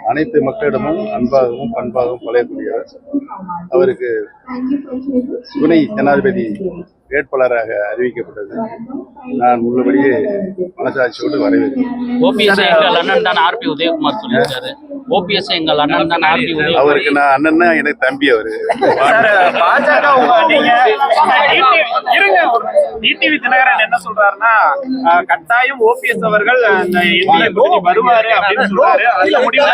அனைத்து மக்களிடமும் அன்பாகவும் பண்பாகவும் பழகக்கூடியவர். அவருக்கு துணை ஜனாதிபதி வேட்பாளராக அறிவிக்கப்பட்டது. நான் உள்ளபடியே மனசாட்சியோடு வரவேற்கிறேன். ஓபிஎஸ் எங்கள் அண்ணன் தான் ஆர்பி உதயகுமார் சொல்லியிருக்காரு. ஓபிஎஸ் எங்கள் அண்ணன் தான் ஆர்பி உதயகுமார். அவருக்கு நான் அண்ணன்னா எனக்கு தம்பி அவரு. டிடிவி தினகரன் என்ன சொல்றாருன்னா, கட்டாயம் ஓபிஎஸ் அவர்கள் வருவாரு அப்படின்னு சொல்றாரு. அதுல முடிவுல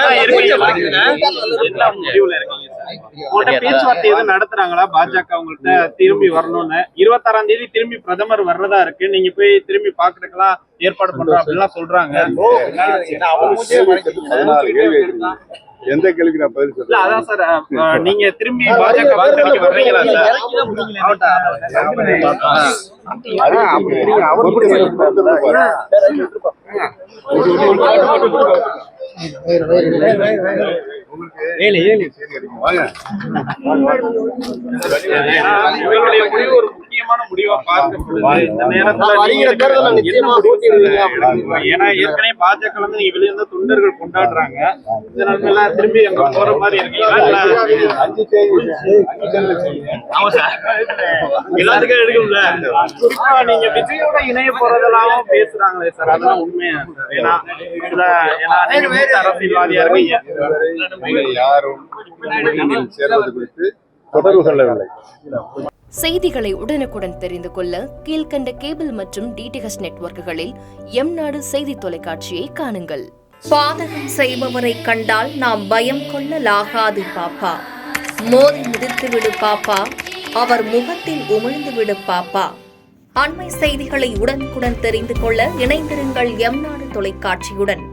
இருக்கீங்க. பேச்சுவார்த்தை எதுவும் நடத்துறாங்களா பாஜக உங்கள்கிட்ட திரும்பி வரணும்னு? 26ஆம் தேதி திரும்பி பிரதமர் வர்றதா இருக்கு. நீங்க போய் திரும்பி பாக்குறதுக்கெல்லாம் ஏற்பாடு பண்றோம் அப்படிலாம் சொல்றாங்க. எந்த கேள்விக்கு நான் பதில் சொல்றேன்? அதான் சார், நீங்க திரும்பி பாஜக வர்றீங்களா சார்? இவருடைய முடிவு ஒரு முக்கியமான முடிவா பார்க்கப்படுது. இந்த நேரத்துல ஏன்னா ஏற்கனவே பாஜக வந்து நீங்க வெளியே இருந்த தொண்டர்கள் கொண்டாடுறாங்க. இந்த நேரத்துல திரும்பி அங்க போற மாதிரி இருக்கீங்களா? எல்லாத்துக்கும் எடுக்கும்ல. குறிப்பா நீங்க விஜயோட இணைய போறதெல்லாம் பேசுறாங்களே சார், அதெல்லாம் உண்மையா சார்? ஏன்னா நீங்க அரசியல்வாதியா இருக்கீங்க. யாரும் சேர்வது குறித்து தொடர்பு கொள்ளவில்லை. செய்திகளை உடனுக்குடன் தெரிந்து கொள்ள கீழ்கண்ட கேபிள் மற்றும் டிடிஹெச் நெட்வொர்க்குகளில் எம்நாடு செய்தி தொலைக்காட்சியை காணுங்கள். பாதகம் செய்பவரை கண்டால் நாம் பயம் கொள்ளலாகாது பாப்பா. மோதி மிதித்து விடு பாப்பா, அவர் முகத்தில் உமிழ்ந்து விடு பாப்பா. அண்மை செய்திகளை உடனுக்குடன் தெரிந்து கொள்ள இணைந்திருங்கள் எம்நாடு தொலைக்காட்சியுடன்.